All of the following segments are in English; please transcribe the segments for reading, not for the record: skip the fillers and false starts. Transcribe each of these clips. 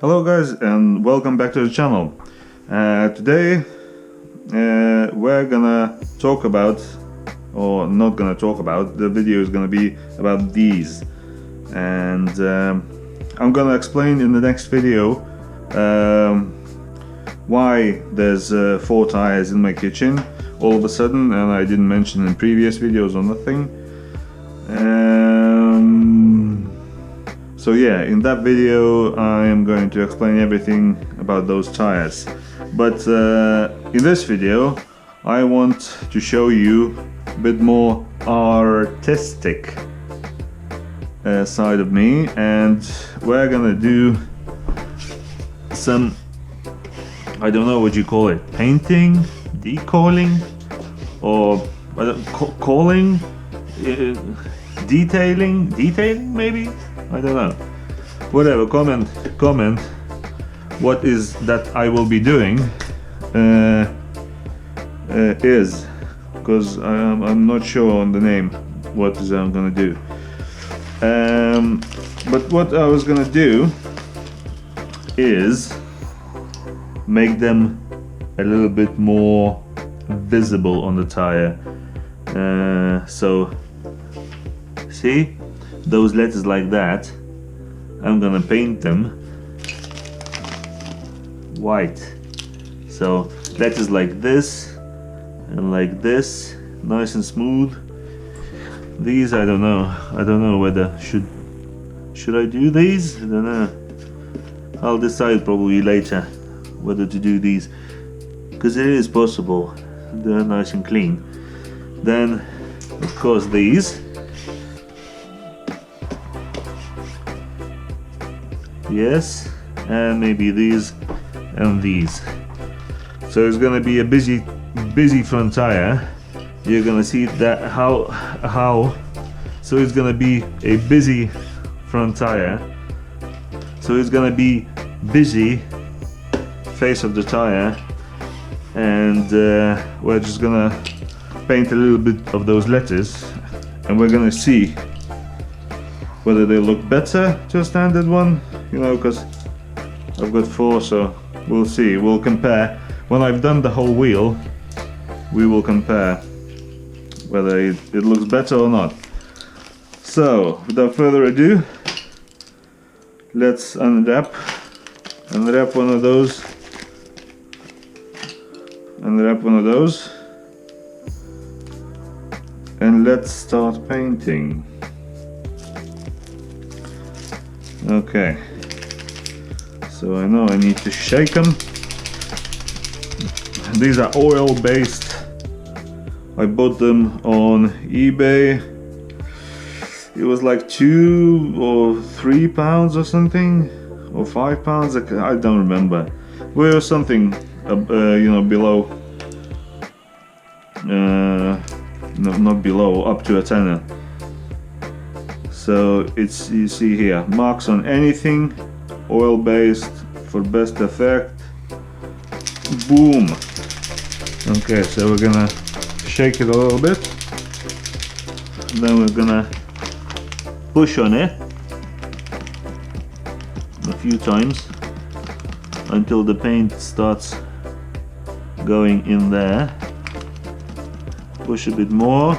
Hello guys and welcome back to the channel. Today we're gonna talk about, or not gonna talk about, the video is gonna be about these, and I'm gonna explain in the next video why there's 4 tires in my kitchen all of a sudden, and I didn't mention in previous videos or nothing. So yeah, in that video I am going to explain everything about those tires. But in this video I want to show you a bit more artistic side of me, and we're gonna do some, I don't know what you call it, painting, decaling, or calling, detailing maybe? I don't know. Whatever, comment what is that I will be doing is, because I'm not sure on the name what is I'm gonna do. But what I was gonna do is make them a little bit more visible on the tire. So see those letters like that, I'm gonna paint them white. So letters like this and like this, nice and smooth. These I don't know whether should I do these? I don't know. I'll decide probably later whether to do these, because it is possible. They're nice and clean. Then of course these. Yes, and maybe these and these. So it's gonna be a busy front tire. You're gonna see that how so it's gonna be a busy front tire. So it's gonna be busy face of the tire, and we're just gonna paint a little bit of those letters, and we're gonna see whether they look better to a standard one, you know, because I've got 4, so we'll see. We'll compare. When I've done the whole wheel, we will compare whether it looks better or not. So without further ado, let's unwrap one of those, and let's start painting. Okay, so I know I need to shake them. These are oil based. I bought them on eBay. It was like £2 or £3 or something, or £5. I don't remember. We were something, you know, below. No, not below, up to a tenner. So it's, you see here, marks on anything, oil based for best effect. Boom. Okay, so we're gonna shake it a little bit, then we're gonna push on it a few times until the paint starts going in there. Push a bit more.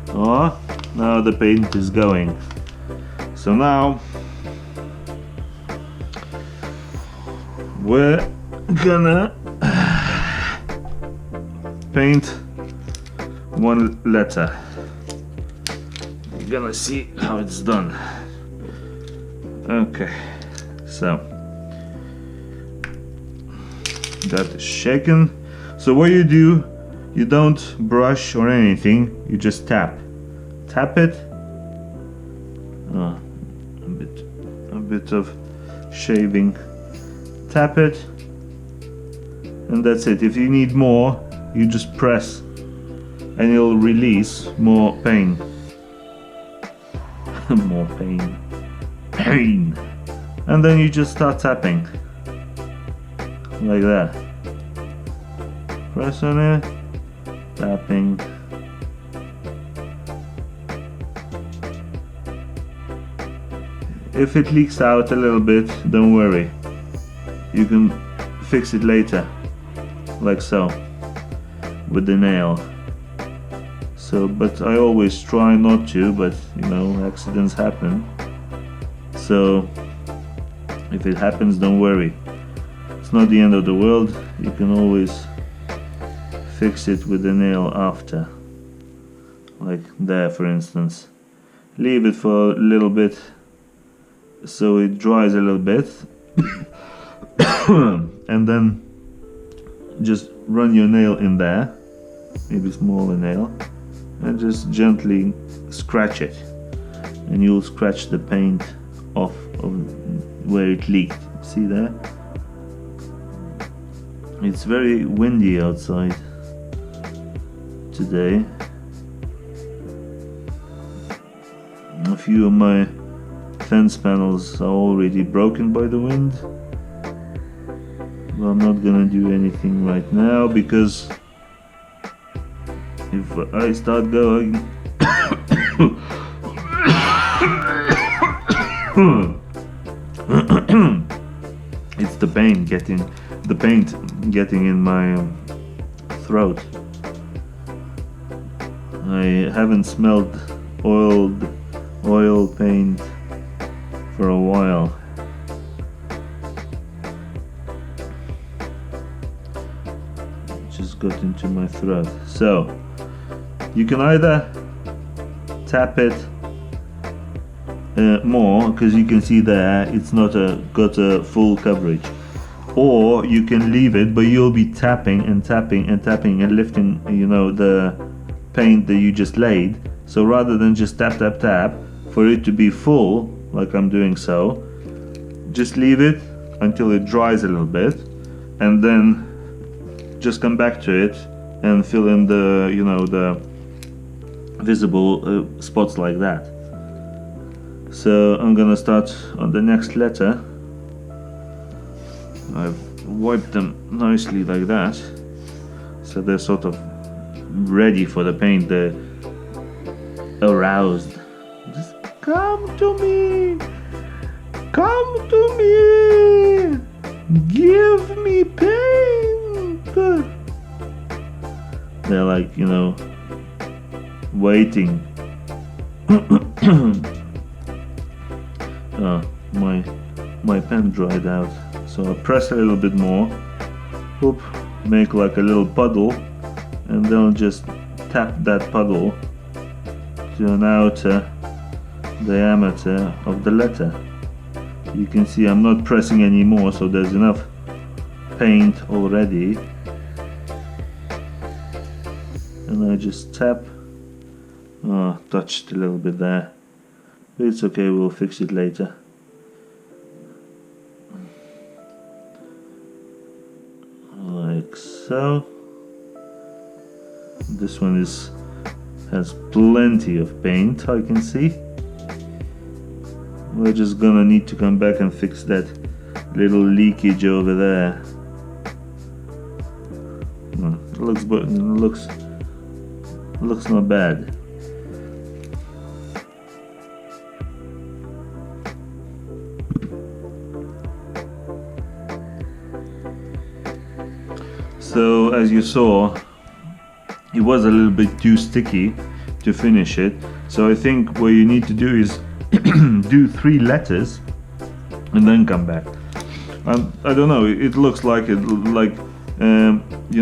Oh, now the paint is going. So now we're gonna paint one letter. You're gonna see how it's done. Okay, so that is shaken. So what you do, you don't brush or anything, you just tap it. A bit of shaving. Tap it, and that's it. If you need more, you just press and it'll release more paint. More pain. And then you just start tapping like that. Press on it, tapping. if it leaks out a little bit, don't worry. You can fix it later, like so, with the nail. So, but I always try not to, but you know, accidents happen. So, if it happens, don't worry. It's not the end of the world. You can always fix it with the nail after. Like there, for instance. Leave it for a little bit so it dries a little bit. And then just run your nail in there, maybe smaller nail, and just gently scratch it. And you'll scratch the paint off of where it leaked. See there? It's very windy outside today. A few of my fence panels are already broken by the wind. But I'm not gonna do anything right now, because if I start going it's the paint getting in my throat. I haven't smelled oil paint for a while. Just got into my throat. So you can either tap it more, because you can see there it's not got a full coverage, or you can leave it, but you'll be tapping and tapping and tapping and lifting, you know, the paint that you just laid. So rather than just tap tap tap for it to be full, like I'm doing so, just leave it until it dries a little bit, and then just come back to it and fill in the, you know, the visible spots like that. So I'm gonna start on the next letter. I've wiped them nicely like that, so they're sort of ready for the paint. They're aroused. Just come to me, come to me, give me paint. They're like, you know, waiting. My pen dried out, so I press a little bit more, whoop, make like a little puddle, and then I'll just tap that puddle to an outer diameter of the letter. You can see I'm not pressing anymore, so there's enough paint already, and I just tap. Oh, touched a little bit there, but it's okay, we'll fix it later. Like so. This one has plenty of paint, I can see. We're just gonna need to come back and fix that little leakage over there. It looks not bad. So as you saw, it was a little bit too sticky to finish it. So I think what you need to do is do 3 letters and then come back. I don't know, it looks like you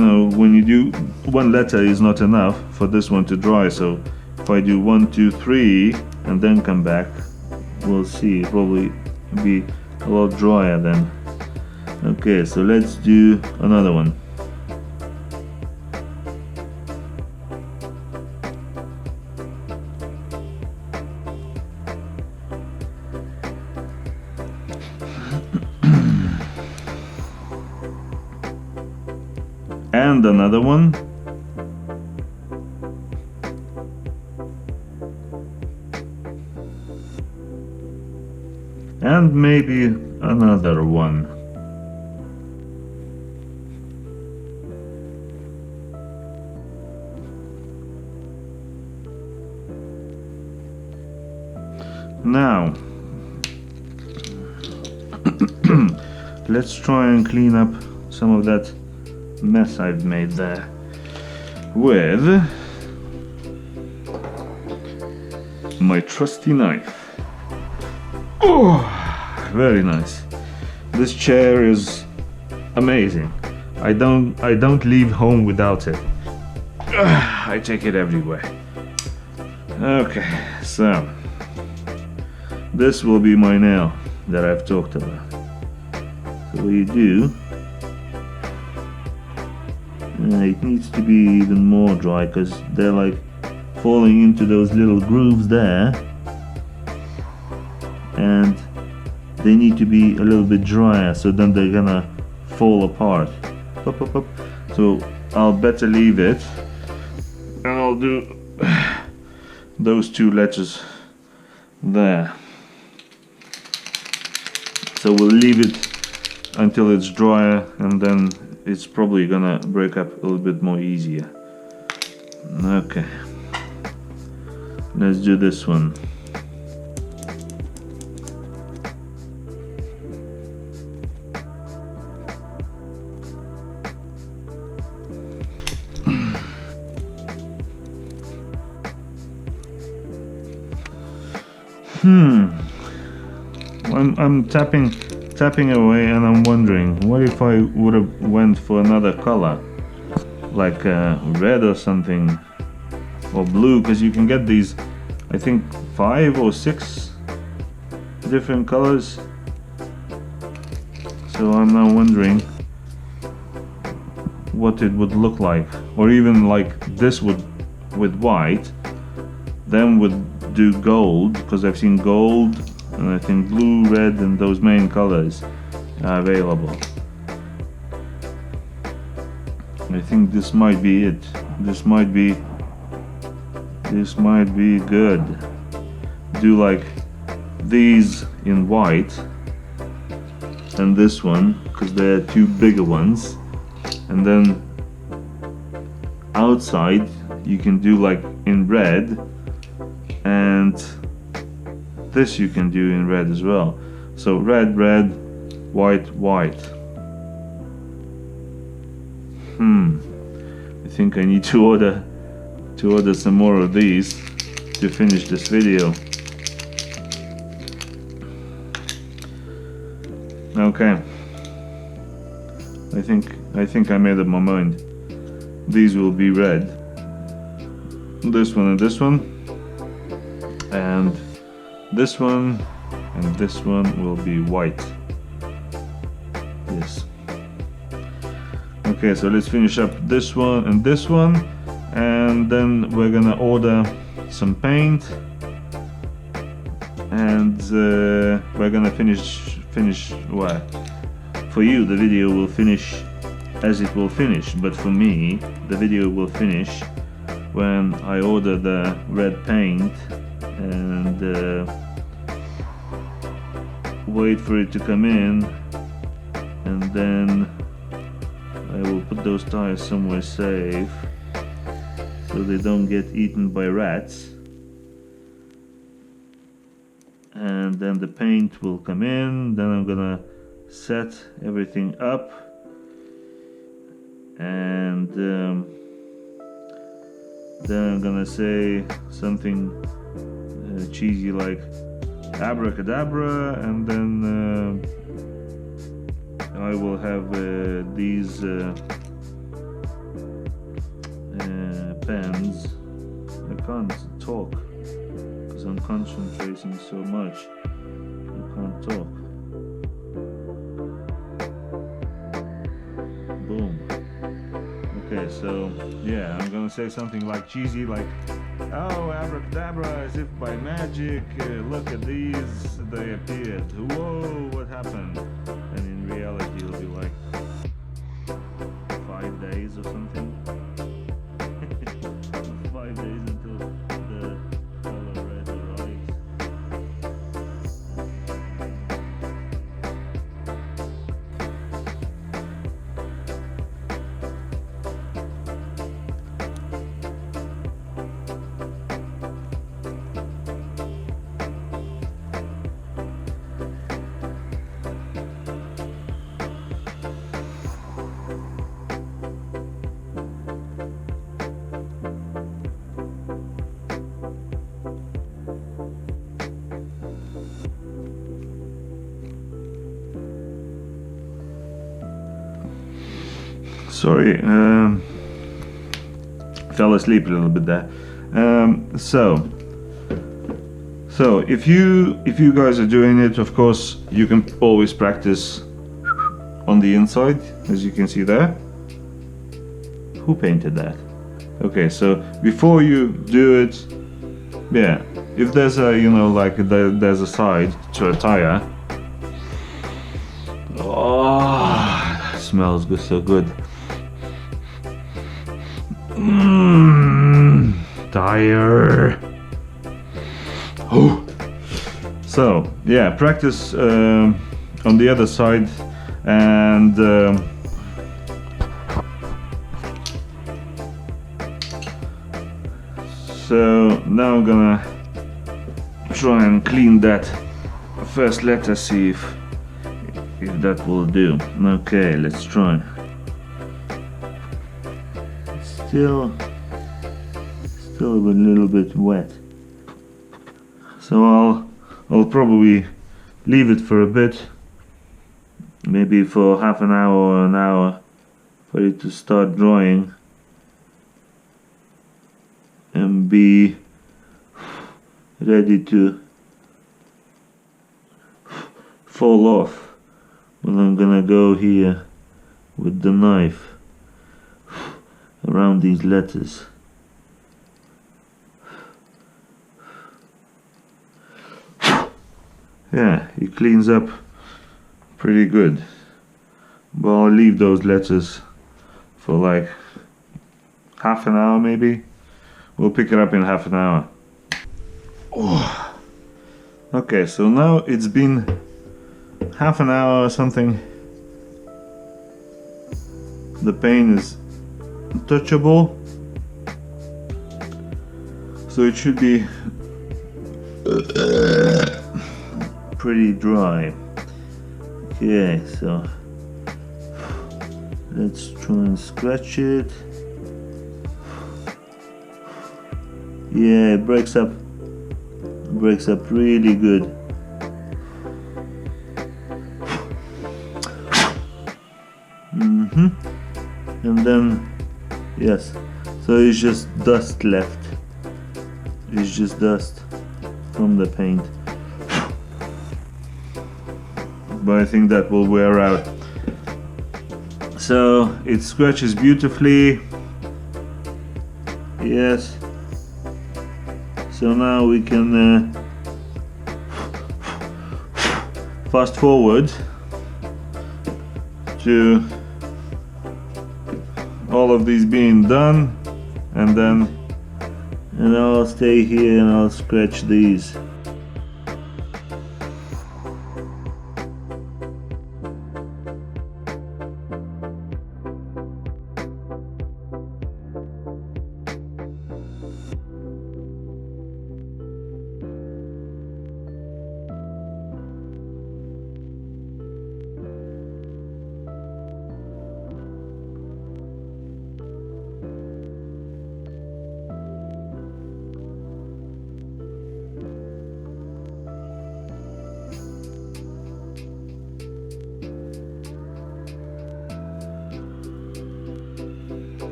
know, when you do 1 letter is not enough for this one to dry. So if I do 1, 2, 3 and then come back, we'll see, it'll probably be a lot drier then. Okay, so let's do another one. And another one. And maybe another one. Now, let's try and clean up some of that mess I've made there with my trusty knife. Oh, very nice. This chair is amazing. I don't leave home without it. I take it everywhere. Okay, so this will be my nail that I've talked about. So what you do, it needs to be even more dry because they're like falling into those little grooves there, and they need to be a little bit drier, so then they're gonna fall apart. Pop, pop, pop. So I'll better leave it, and I'll do those two letters there. So we'll leave it until it's drier, and then it's probably gonna break up a little bit more easier. Okay, let's do this one. I'm tapping away, and I'm wondering, what if I would have went for another color, like red or something, or blue, because you can get these, I think 5 or 6 different colors. So I'm now wondering what it would look like, or even like this would with white, then would do gold, because I've seen gold, and I think blue, red, and those main colors are available. I think this might be it. This might be good. Do like these in white, and this one, because they're two bigger ones, and then outside you can do like in red, and this you can do in red as well. So red, red, white, white. I think I need to order some more of these to finish this video. Okay. I think I made up my mind. These will be red. This one and this one. And this one and this one will be white. Yes. Okay, so let's finish up this one, and then we're gonna order some paint, and we're gonna finish well, for you the video will finish as it will finish, but for me the video will finish when I order the red paint and wait for it to come in, and then I will put those tires somewhere safe so they don't get eaten by rats, and then the paint will come in. Then I'm gonna set everything up, and then I'm gonna say something cheesy like abracadabra, and then I will have these pens. I can't talk because I'm concentrating so much. I can't talk. Boom. Okay, so yeah, I'm gonna say something like cheesy, like, oh, abracadabra, as if by magic, look at these, they appeared. Whoa, what happened? And in reality it'll be like 5 days or something. 5 days until the color red arrives. Sorry, fell asleep a little bit there. So if you guys are doing it, of course you can always practice on the inside, as you can see there. Who painted that? Okay, so before you do it, yeah, if there's a, you know, like there's a side to a tire. Oh, that smells good, so good. Tire. Oh. So yeah, practice on the other side, and so now I'm gonna try and clean that first. Let us see if that will do. Okay, let's try. Still a little bit wet, so I'll probably leave it for a bit, maybe for half an hour or an hour, for it to start drying and be ready to fall off when I'm gonna go here with the knife around these letters. Yeah, it cleans up pretty good, but I'll leave those letters for like half an hour maybe. We'll pick it up in half an hour. Oh. Okay, so now it's been half an hour or something. The paint is touchable, so it should be pretty dry. Okay, so let's try and scratch it. Yeah, it breaks up really good. And then, yes, so it's just dust left. It's just dust from the paint. But I think that will wear out. So it scratches beautifully. Yes. So now we can fast forward to all of these being done, and I'll stay here and I'll scratch these.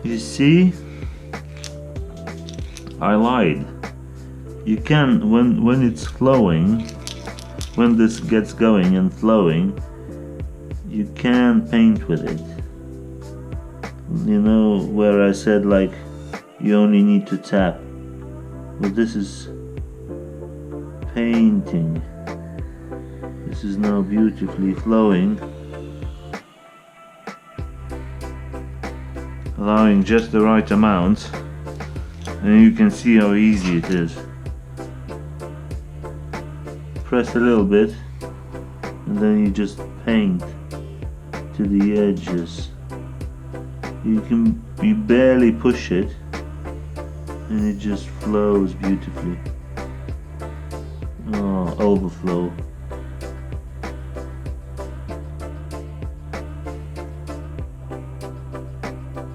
You see, I lied. You can, when it's flowing, when this gets going and flowing, you can paint with it. You know where I said like you only need to tap? Well, this is painting. This is now beautifully flowing, allowing just the right amount, and you can see how easy it is. Press a little bit and then you just paint to the edges. You barely push it and it just flows beautifully. Oh, overflow.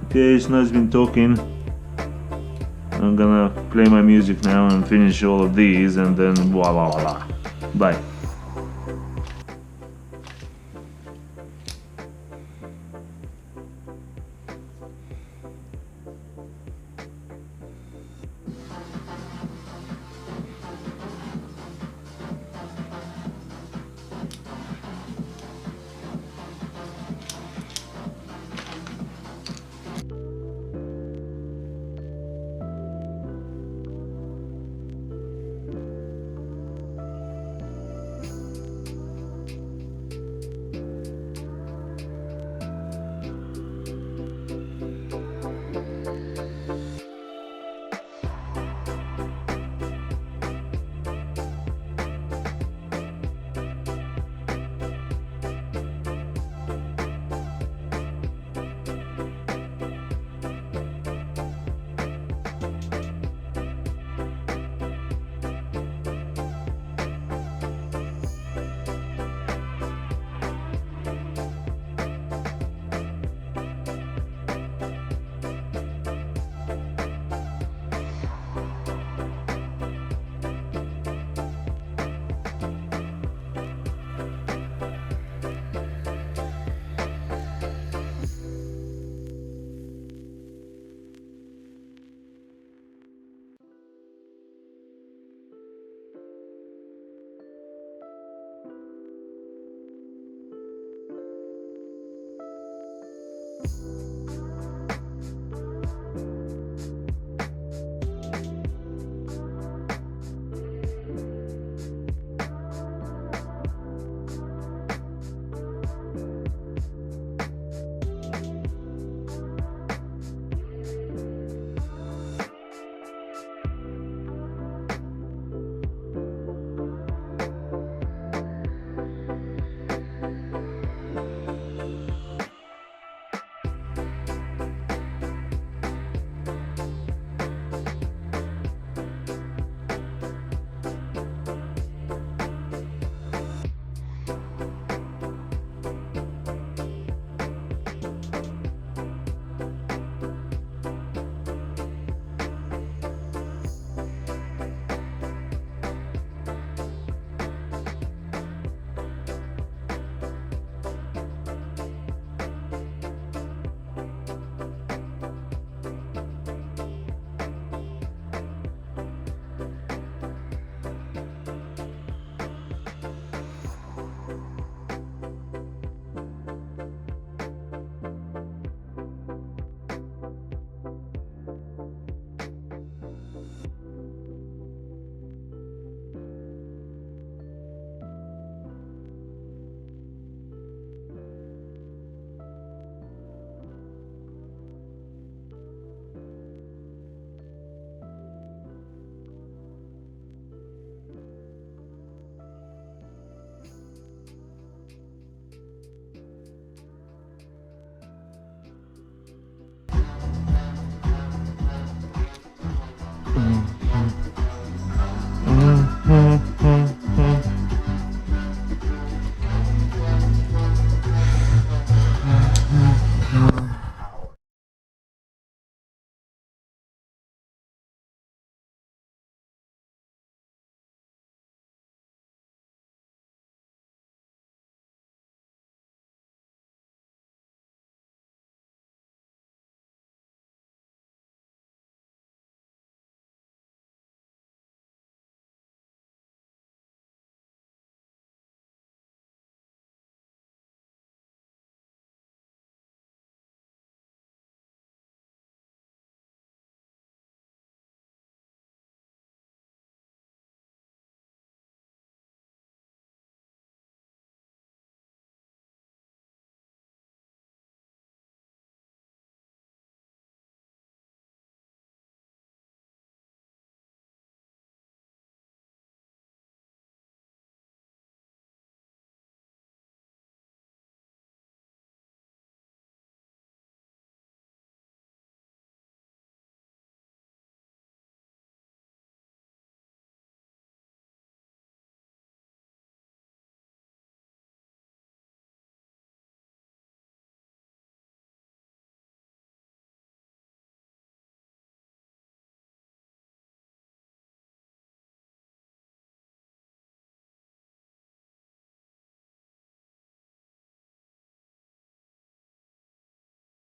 Okay, Snow's been talking. I'm gonna play my music now and finish all of these, and then voila voila. Bye.